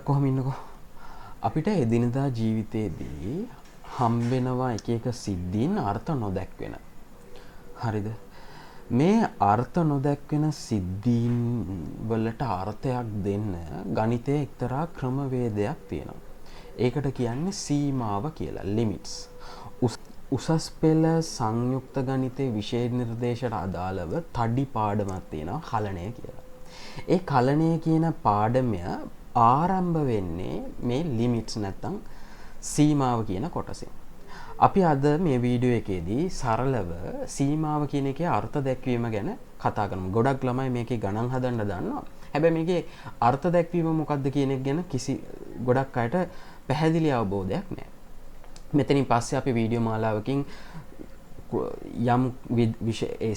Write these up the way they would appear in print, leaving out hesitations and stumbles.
කොහොම ඉන්නකෝ අපිට එදිනදා ජීවිතේදී හම්බෙනවා එක එක සිද්ධීන් අර්ථ නොදැක්වෙන. හරිද? මේ අර්ථ නොදැක්වෙන සිද්ධීන් වලට අර්ථයක් දෙන්න ගණිතයේ එක්තරා ක්‍රමවේදයක් තියෙනවා. ඒකට කියන්නේ සීමාව කියලා, ලිමිට්ස්. උසස් පෙළ සංයුක්ත ගණිතයේ විෂය නිර්දේශයට අදාළව තඩි පාඩමක් තියෙනවා කලණය කියලා. ඒ කලණය කියන පාඩමය ආරම්භ වෙන්නේ මේ ලිමිට්ස් නැත්තම් සීමාව කියන කොටසින්. අපි අද මේ වීඩියෝ එකේදී සරලව සීමාව කියන එකේ අර්ථ දැක්වීම ගැන කතා කරමු. ගොඩක් ළමයි මේකේ ගණන් හදන්න දන්නවා. හැබැයි මේකේ අර්ථ දැක්වීම මොකක්ද කියන එක ගැන ගොඩක් අයට පැහැදිලි අවබෝධයක් නැහැ. මෙතනින් පස්සේ අපි වීඩියෝ මාලාවකින් යම්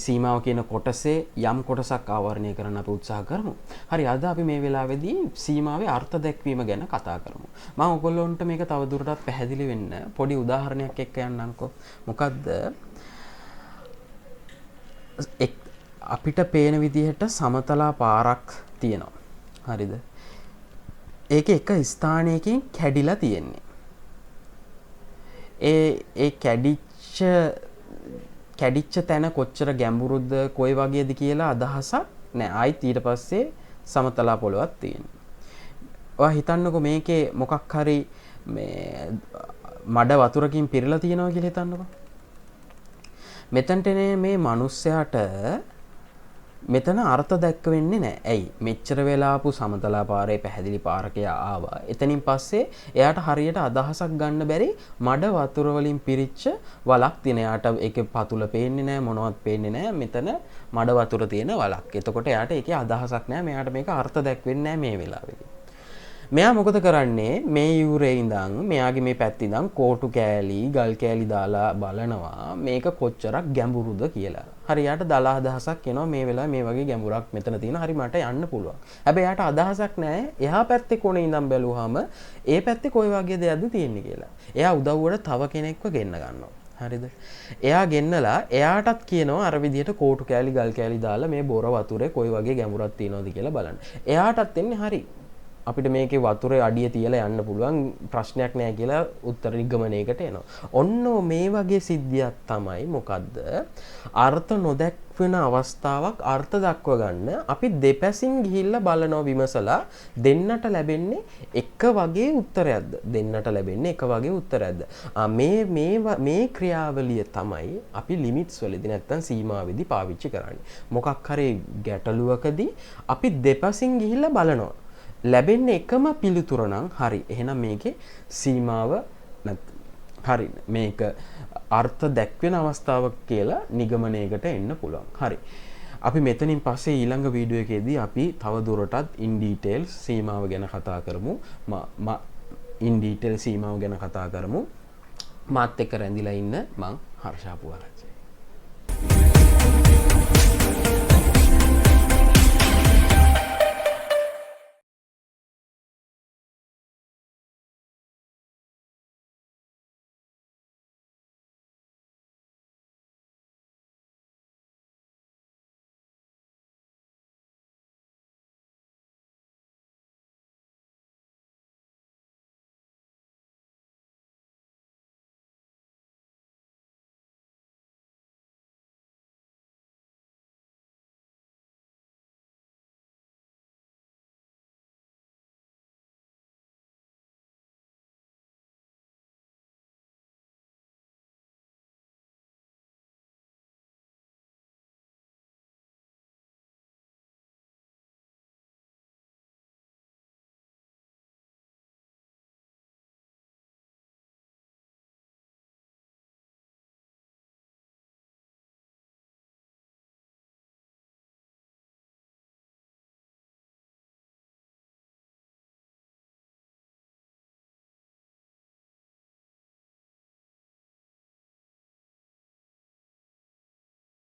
සීමාව කියන කොටසේ යම් කොටසක් ආවරණය කරන්න අපි උත්සාහ කරමු. හරි, අද අපි මේ වෙලාවේදී සීමාවේ අර්ථ දැක්වීම ගැන කතා කරමු. මම ඔයගොල්ලන්ට මේක තවදුරටත් පැහැදිලි වෙන්න පොඩි උදාහරණයක් එක්ක යන්නම්කෝ. මොකද්ද? අපිට පේන විදිහට සමතලා පාරක් තියෙනවා. හරිද? ඒක එක ස්ථානයකින් කැඩිලා තියෙන්නේ. ඒ කැඩිච්ච තැන කොච්චර ගැඹුරුද කොයි වගේද කියලා අදහසක් නෑ. ආයිත් ඊට පස්සේ සමතලා පොළොවක් තියෙනවා. ඔයා හිතන්නකෝ මේකේ මොකක් හරි මේ මඩ වතුරකින් පිරලා තියෙනවා කියලා හිතන්නකෝ. මෙතනට මේ මිනිස්සයාට මෙතන අර්ථ දැක්ක වෙන්නේ නැහැ. ඇයි? මෙච්චර වෙලා ආපු සමතලා පාරේ පැහැදිලි පාරක ආවා. එතනින් පස්සේ එයාට හරියට අදහසක් ගන්න බැරි මඩ වතුර වලින් පිරිච්ච වලක් තියෙන. එයාට ඒකේ පතුල පේන්නේ නැහැ, මොනවත් පේන්නේ නැහැ. මෙතන මඩ වතුර තියෙන වලක්. එතකොට එයාට ඒකේ අදහසක් නැහැ. මෙයාට මේක අර්ථ දැක්වෙන්නේ නැහැ මේ වෙලාවේදී. මෙයා මොකද කරන්නේ? මේ යූරේ ඉඳන් මෙයාගේ මේ පැත්තේ ඉඳන් කෝටු කෑලි, ගල් කෑලි දාලා බලනවා මේක කොච්චරක් ගැඹුරුද කියලා. හරි, යාට දල අදහසක් එනවා මේ වෙලාවේ මේ වගේ ගැඹුරක් මෙතන තියෙනවා. හරි, මට යන්න පුළුවන්. හැබැයි යාට අදහසක් නැහැ එහා පැත්තේ කොනේ ඉඳන් බැලුවාම ඒ පැත්තේ කොයි වගේ දෙයක්ද තියෙන්නේ කියලා. එයා උදව්වට තව කෙනෙක්ව ගෙන්න ගන්නවා. හරිද? එයා ගෙන්නලා එයාටත් කියනවා අර විදිහට කෝටු කෑලි, ගල් කෑලි දාලා මේ බොර වතුරේ කොයි වගේ ගැඹුරක් තියෙනවද කියලා බලන්න. එයාටත් එන්නේ හරි. අපිට මේකේ වතුරේ අඩිය තියලා යන්න පුළුවන්, ප්‍රශ්නයක් නැහැ කියලා උත්තර නිගමනයකට එනවා. ඔන්න මේ වගේ සිද්ධියක් තමයි මොකද්ද? අර්ථ නොදැක්වෙන අවස්ථාවක් අර්ථ දක්ව ගන්න අපි දෙපැසින් ගිහිල්ලා බලනවා, විමසලා දෙන්නට ලැබෙන්නේ එක වගේ උත්තරයක්ද? දෙන්නට ලැබෙන්නේ එක වගේ උත්තරයක්ද? මේ ක්‍රියාවලිය තමයි අපි ලිමිට්ස් වලදී නැත්තම් සීමාවෙදී පාවිච්චි කරන්නේ. මොකක් හරි ගැටලුවකදී අපි දෙපැසින් ගිහිල්ලා බලනවා. ලැබෙන්නේ එකම පිළිතුර නම් හරි. එහෙනම් මේකේ සීමාව හරි, මේක අර්ථ දැක්වෙන අවස්ථාවක් කියලා නිගමනයකට එන්න පුළුවන්. හරි. අපි මෙතනින් පස්සේ ඊළඟ වීඩියෝ එකේදී අපි තව දුරටත් ඉන් ඩීටේල් සීමාව ගැන කතා කරමු. ඉන් ඩීටේල් සීමාව ගැන කතා කරමු. මාත් එක්ක රැඳිලා ඉන්න මං හර්ෂා පුවරච්චි.